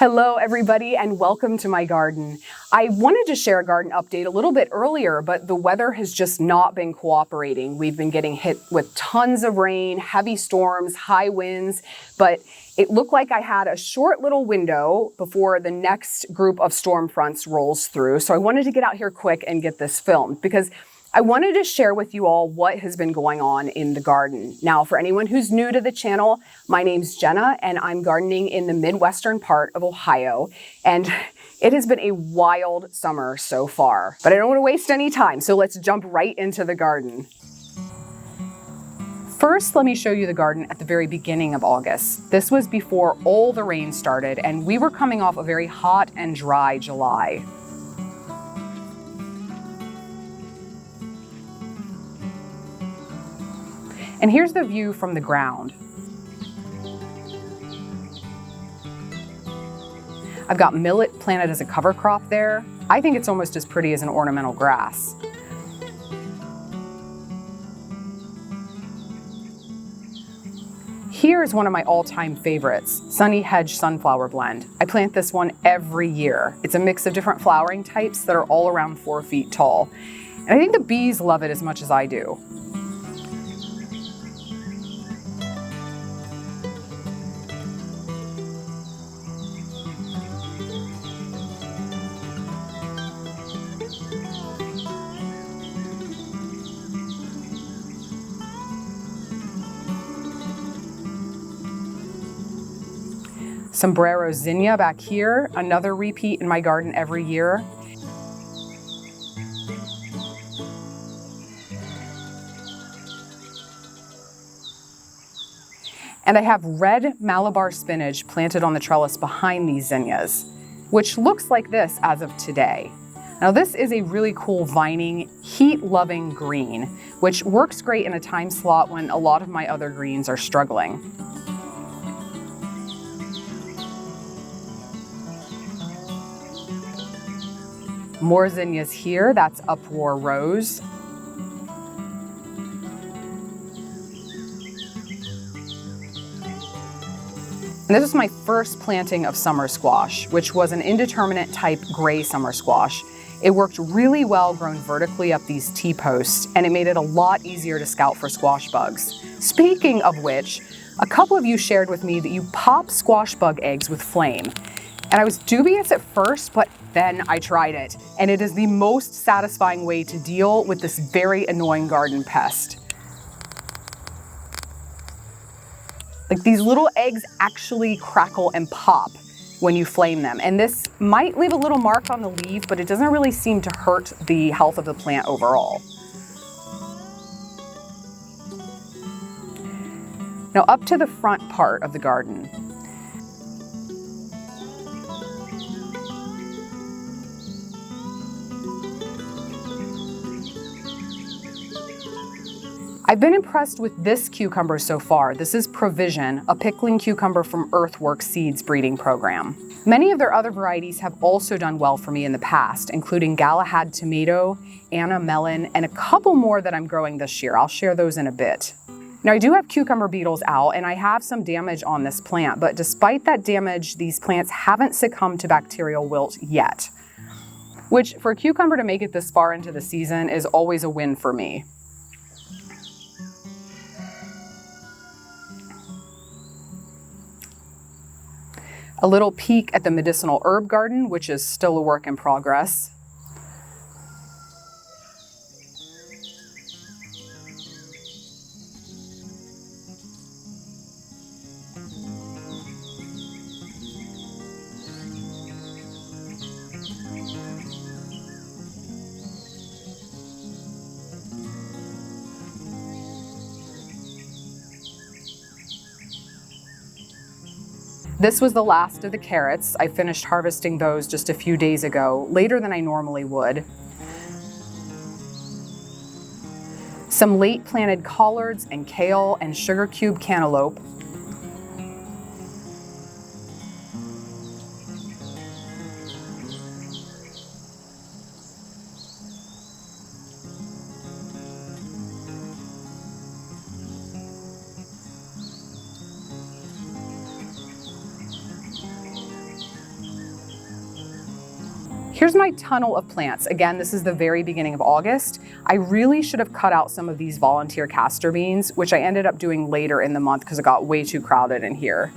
Hello everybody and welcome to my garden. I wanted to share a garden update a little bit earlier, but the weather has just not been cooperating. We've been getting hit with tons of rain, heavy storms, high winds, but it looked like I had a short little window before the next group of storm fronts rolls through. So I wanted to get out here quick and get this filmed because I wanted to share with you all what has been going on in the garden. Now, for anyone who's new to the channel, my name's Jenna and I'm gardening in the Midwestern part of Ohio. And it has been a wild summer so far, but I don't want to waste any time. So let's jump right into the garden. First, let me show you the garden at the very beginning of August. This was before all the rain started and we were coming off a very hot and dry July. And here's the view from the ground. I've got millet planted as a cover crop there. I think it's almost as pretty as an ornamental grass. Here is one of my all-time favorites, Sunny Hedge Sunflower Blend. I plant this one every year. It's a mix of different flowering types that are all around 4 feet tall. And I think the bees love it as much as I do. Sombrero zinnia back here, another repeat in my garden every year. And I have red Malabar spinach planted on the trellis behind these zinnias, which looks like this as of today. Now this is a really cool vining, heat-loving green, which works great in a time slot when a lot of my other greens are struggling. More zinnias here, that's Uproar Rose. And this is my first planting of summer squash, which was an indeterminate type gray summer squash. It worked really well grown vertically up these T-posts, and it made it a lot easier to scout for squash bugs. Speaking of which, a couple of you shared with me that you pop squash bug eggs with flame. And I was dubious at first, but then I tried it. And it is the most satisfying way to deal with this very annoying garden pest. Like these little eggs actually crackle and pop when you flame them. And this might leave a little mark on the leaf, but it doesn't really seem to hurt the health of the plant overall. Now up to the front part of the garden. I've been impressed with this cucumber so far. This is Provision, a pickling cucumber from Earthworks Seeds breeding program. Many of their other varieties have also done well for me in the past, including Galahad Tomato, Anna Melon, and a couple more that I'm growing this year. I'll share those in a bit. Now I do have cucumber beetles out and I have some damage on this plant, but despite that damage, these plants haven't succumbed to bacterial wilt yet, which for a cucumber to make it this far into the season is always a win for me. A little peek at the medicinal herb garden, which is still a work in progress. This was the last of the carrots. I finished harvesting those just a few days ago, later than I normally would. Some late planted collards and kale and sugar cube cantaloupe. Here's my tunnel of plants. Again, this is the very beginning of August. I really should have cut out some of these volunteer castor beans, which I ended up doing later in the month because it got way too crowded in here.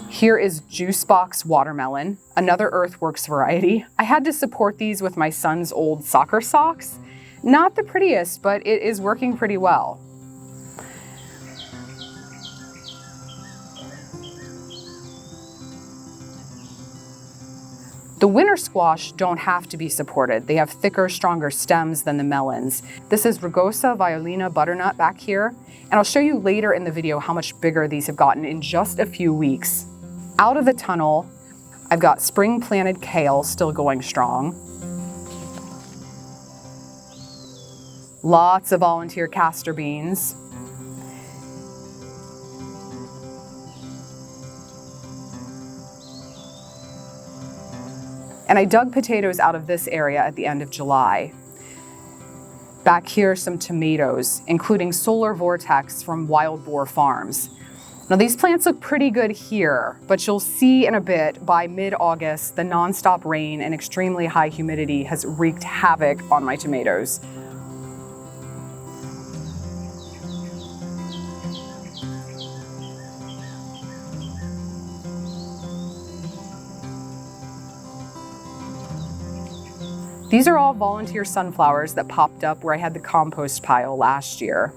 Here is Juice Box Watermelon, another Earthworks variety. I had to support these with my son's old soccer socks. Not the prettiest, but it is working pretty well. The winter squash don't have to be supported. They have thicker, stronger stems than the melons. This is Rugosa violina butternut back here, and I'll show you later in the video how much bigger these have gotten in just a few weeks. Out of the tunnel, I've got spring planted kale still going strong. Lots of volunteer castor beans. And I dug potatoes out of this area at the end of July. Back here, some tomatoes, including Solar Vortex from Wild Boar Farms. Now these plants look pretty good here, but you'll see in a bit by mid-August, the nonstop rain and extremely high humidity has wreaked havoc on my tomatoes. These are all volunteer sunflowers that popped up where I had the compost pile last year.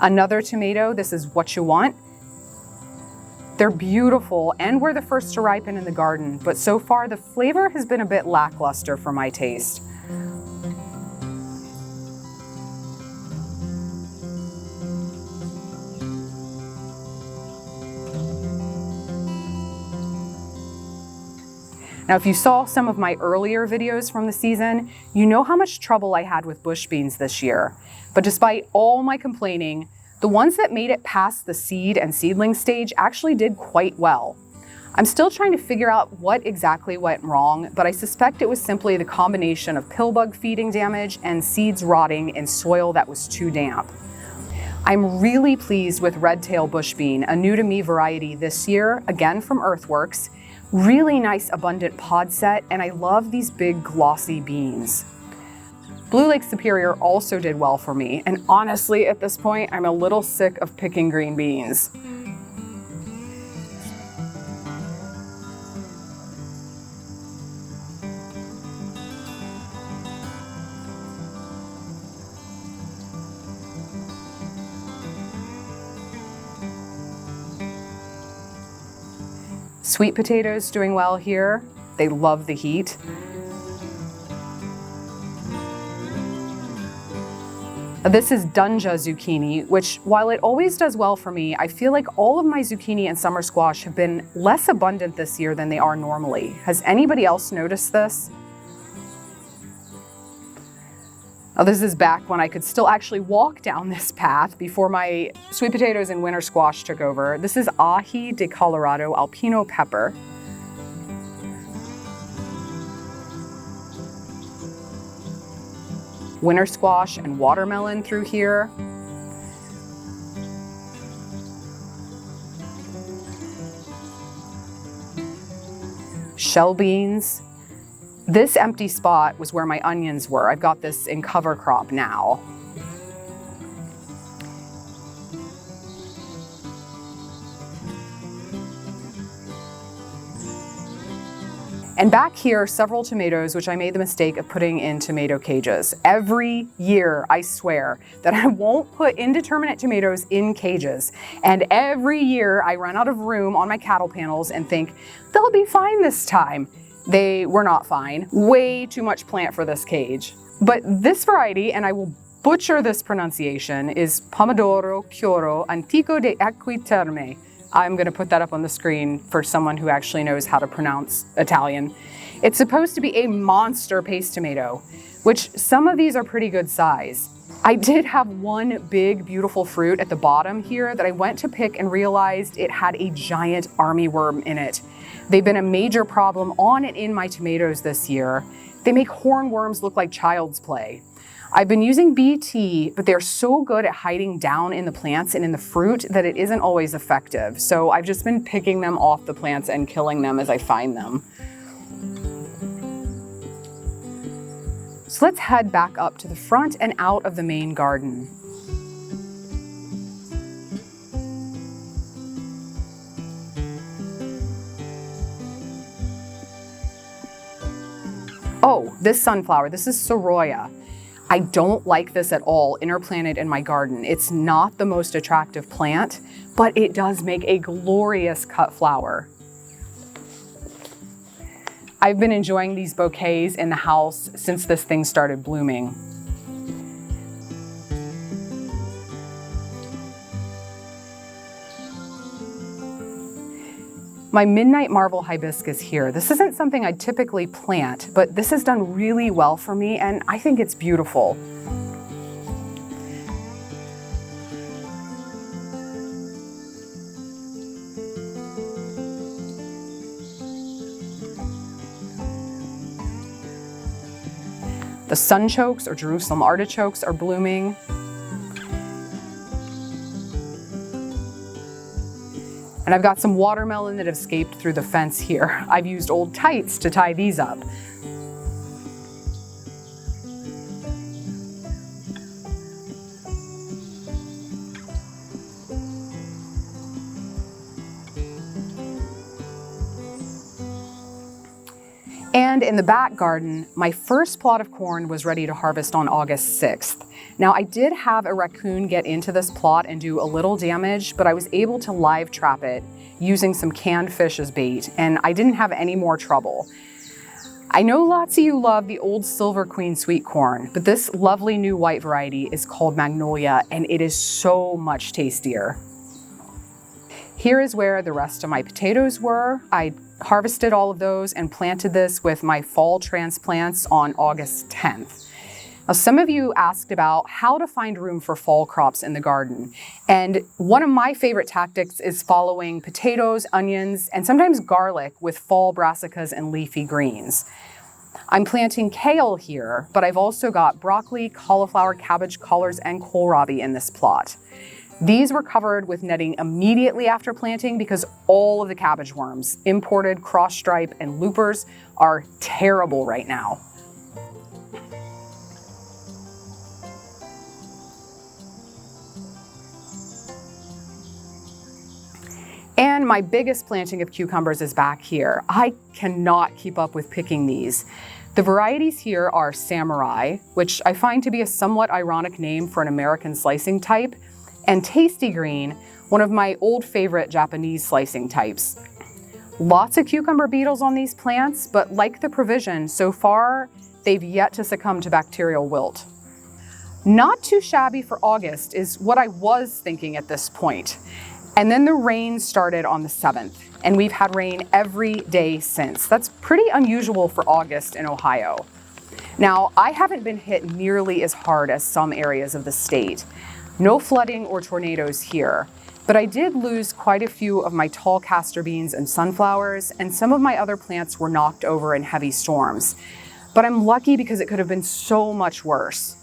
Another tomato, this is What You Want. They're beautiful and were the first to ripen in the garden, but so far the flavor has been a bit lackluster for my taste. Now, if you saw some of my earlier videos from the season, you know how much trouble I had with bush beans this year. But despite all my complaining, the ones that made it past the seed and seedling stage actually did quite well. I'm still trying to figure out what exactly went wrong, but I suspect it was simply the combination of pillbug feeding damage and seeds rotting in soil that was too damp. I'm really pleased with Redtail Bush Bean, a new to me variety this year, again from Earthworks. Really nice abundant pod set, and I love these big glossy beans. Blue Lake Superior also did well for me, and honestly, at this point, I'm a little sick of picking green beans. Sweet potatoes doing well here. They love the heat. This is Dunja zucchini, which while it always does well for me, I feel like all of my zucchini and summer squash have been less abundant this year than they are normally. Has anybody else noticed this? Now, this is back when I could still actually walk down this path before my sweet potatoes and winter squash took over. This is Ají de Colorado Alpino pepper. Winter squash and watermelon through here. Shell beans. This empty spot was where my onions were. I've got this in cover crop now. And back here, several tomatoes, which I made the mistake of putting in tomato cages. Every year, I swear that I won't put indeterminate tomatoes in cages. And every year, I run out of room on my cattle panels and think, they'll be fine this time. They were not fine. Way too much plant for this cage. But this variety, and I will butcher this pronunciation, is Pomodoro Chioro Antico de Acquiterme. I'm going to put that up on the screen for someone who actually knows how to pronounce Italian. It's supposed to be a monster paste tomato, which some of these are pretty good size. I did have one big, beautiful fruit at the bottom here that I went to pick and realized it had a giant armyworm in it. They've been a major problem on and in my tomatoes this year. They make hornworms look like child's play. I've been using BT, but they're so good at hiding down in the plants and in the fruit that it isn't always effective. So I've just been picking them off the plants and killing them as I find them. So let's head back up to the front and out of the main garden. Oh, this sunflower, this is Soroya. I don't like this at all interplanted in my garden. It's not the most attractive plant, but it does make a glorious cut flower. I've been enjoying these bouquets in the house since this thing started blooming. My Midnight Marvel hibiscus here. This isn't something I'd typically plant, but this has done really well for me and I think it's beautiful. The sunchokes or Jerusalem artichokes are blooming. And I've got some watermelon that have escaped through the fence here. I've used old tights to tie these up. And in the back garden, my first plot of corn was ready to harvest on August 6th. Now I did have a raccoon get into this plot and do a little damage, but I was able to live trap it using some canned fish as bait, and I didn't have any more trouble. I know lots of you love the old Silver Queen sweet corn, but this lovely new white variety is called Magnolia, and it is so much tastier. Here is where the rest of my potatoes were. I harvested all of those and planted this with my fall transplants on August 10th. Now, some of you asked about how to find room for fall crops in the garden. And one of my favorite tactics is following potatoes, onions, and sometimes garlic with fall brassicas and leafy greens. I'm planting kale here, but I've also got broccoli, cauliflower, cabbage, collards, and kohlrabi in this plot. These were covered with netting immediately after planting because all of the cabbage worms, imported, cross stripe, and loopers, are terrible right now. And my biggest planting of cucumbers is back here. I cannot keep up with picking these. The varieties here are Samurai, which I find to be a somewhat ironic name for an American slicing type, and Tasty Green, one of my old favorite Japanese slicing types. Lots of cucumber beetles on these plants, but like the provision, so far they've yet to succumb to bacterial wilt. Not too shabby for August is what I was thinking at this point. And then the rain started on the 7th, and we've had rain every day since. That's pretty unusual for August in Ohio. Now, I haven't been hit nearly as hard as some areas of the state. No flooding or tornadoes here, but I did lose quite a few of my tall castor beans and sunflowers, and some of my other plants were knocked over in heavy storms. But I'm lucky because it could have been so much worse.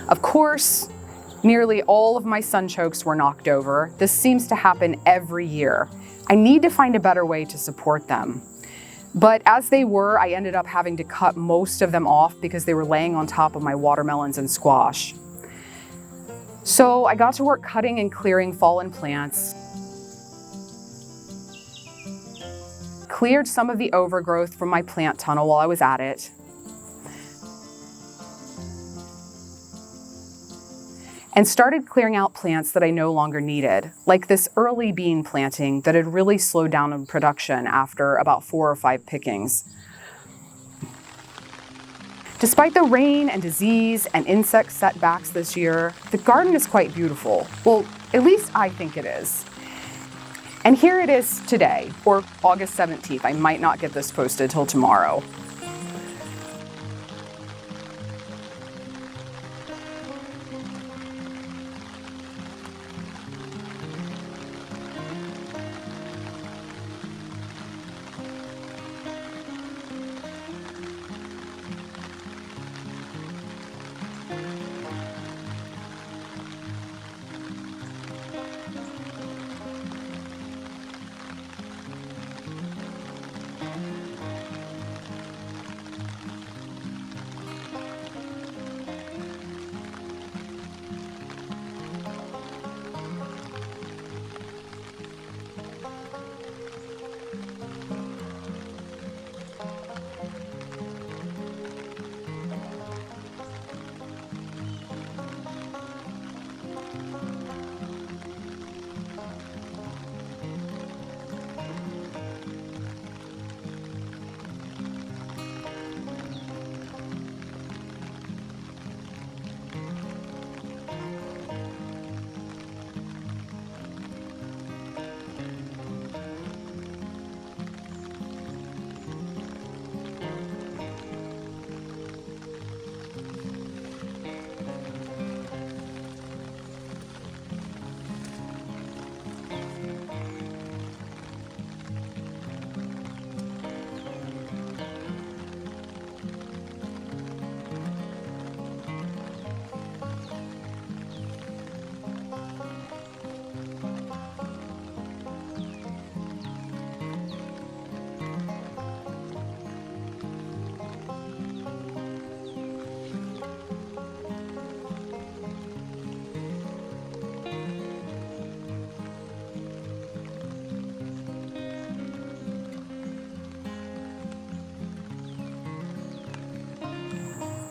Of course, nearly all of my sunchokes were knocked over. This seems to happen every year. I need to find a better way to support them. But as they were, I ended up having to cut most of them off because they were laying on top of my watermelons and squash. So I got to work cutting and clearing fallen plants, cleared some of the overgrowth from my plant tunnel while I was at it, and started clearing out plants that I no longer needed, like this early bean planting that had really slowed down in production after about 4 or 5 pickings. Despite the rain and disease and insect setbacks this year, the garden is quite beautiful. Well, at least I think it is. And here it is today, or August 17th. I might not get this posted till tomorrow.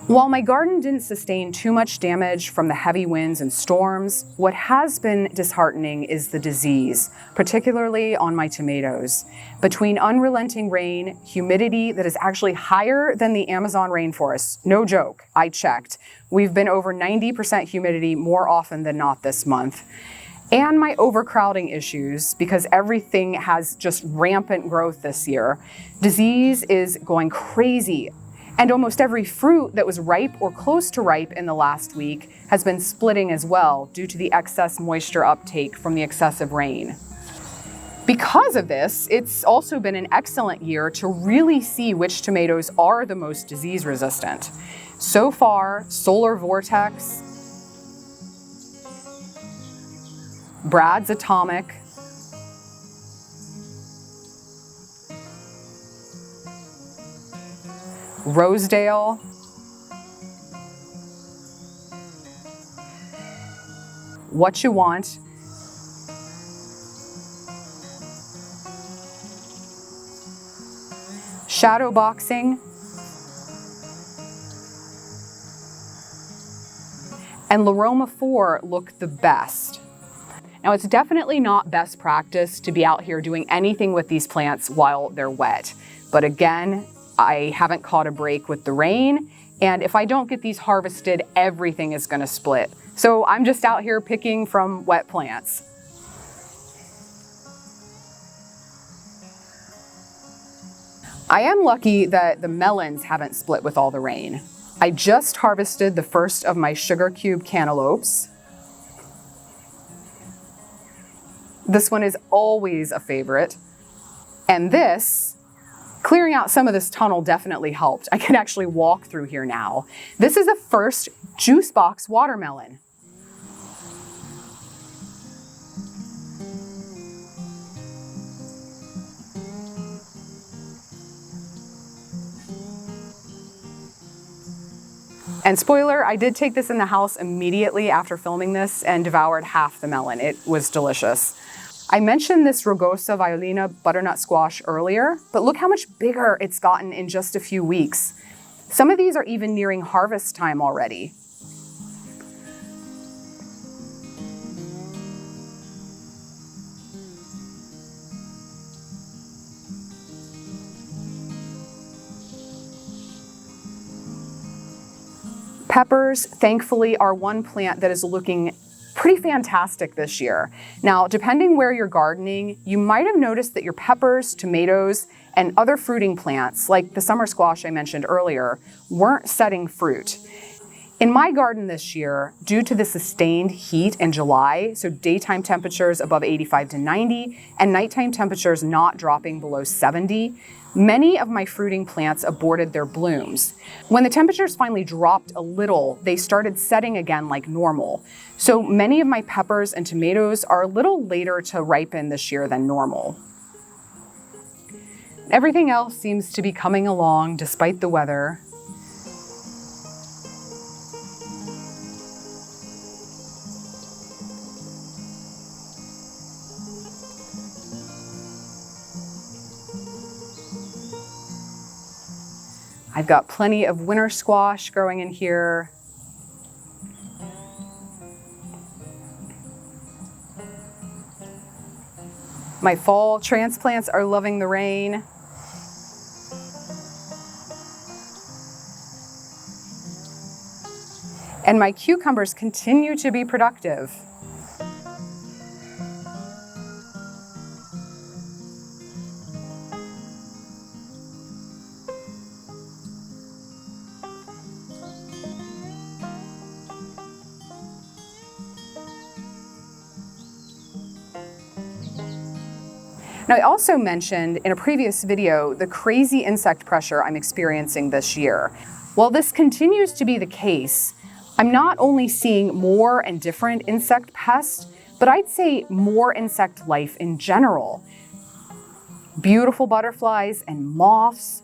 While my garden didn't sustain too much damage from the heavy winds and storms, what has been disheartening is the disease, particularly on my tomatoes. Between unrelenting rain, humidity that is actually higher than the Amazon rainforest, no joke, I checked. We've been over 90% humidity more often than not this month. And my overcrowding issues, because everything has just rampant growth this year. Disease is going crazy. And almost every fruit that was ripe or close to ripe in the last week has been splitting as well due to the excess moisture uptake from the excessive rain. Because of this, it's also been an excellent year to really see which tomatoes are the most disease resistant. So far, Solar Vortex, Brad's Atomic, Rosedale, What You Want, Shadow Boxing, and Laroma 4 look the best. Now, it's definitely not best practice to be out here doing anything with these plants while they're wet. But again, I haven't caught a break with the rain, and if I don't get these harvested, everything is gonna split. So I'm just out here picking from wet plants. I am lucky that the melons haven't split with all the rain. I just harvested the first of my sugar cube cantaloupes. This one is always a favorite. And this, clearing out some of this tunnel definitely helped. I can actually walk through here now. This is the first juice box watermelon. And spoiler, I did take this in the house immediately after filming this and devoured half the melon. It was delicious. I mentioned this Rugosa violina butternut squash earlier, but look how much bigger it's gotten in just a few weeks. Some of these are even nearing harvest time already. Peppers, thankfully, are one plant that is looking pretty fantastic this year. Now, depending where you're gardening, you might have noticed that your peppers, tomatoes, and other fruiting plants, like the summer squash I mentioned earlier, weren't setting fruit. In my garden this year, due to the sustained heat in July, so daytime temperatures above 85 to 90 and nighttime temperatures not dropping below 70, many of my fruiting plants aborted their blooms. When the temperatures finally dropped a little, they started setting again like normal. So many of my peppers and tomatoes are a little later to ripen this year than normal. Everything else seems to be coming along despite the weather. I've got plenty of winter squash growing in here. My fall transplants are loving the rain. And my cucumbers continue to be productive. Now, I also mentioned in a previous video the crazy insect pressure I'm experiencing this year. While this continues to be the case, I'm not only seeing more and different insect pests, but I'd say more insect life in general. Beautiful butterflies and moths.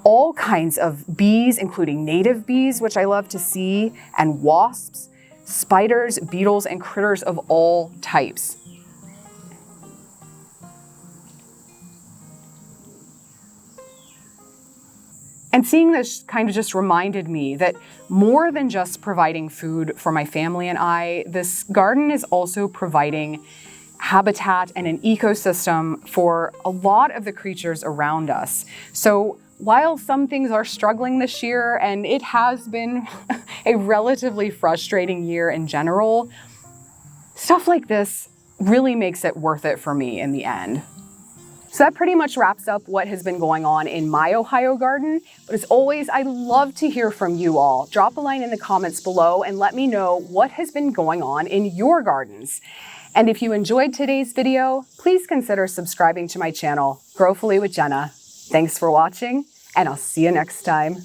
All kinds of bees, including native bees, which I love to see, and wasps. Spiders, beetles, and critters of all types. And seeing this kind of just reminded me that more than just providing food for my family and I, this garden is also providing habitat and an ecosystem for a lot of the creatures around us. So while some things are struggling this year, and it has been a relatively frustrating year in general, stuff like this really makes it worth it for me in the end. So that pretty much wraps up what has been going on in my Ohio garden. But as always, I'd love to hear from you all. Drop a line in the comments below and let me know what has been going on in your gardens. And if you enjoyed today's video, please consider subscribing to my channel, Growfully with Jenna. Thanks for watching, and I'll see you next time.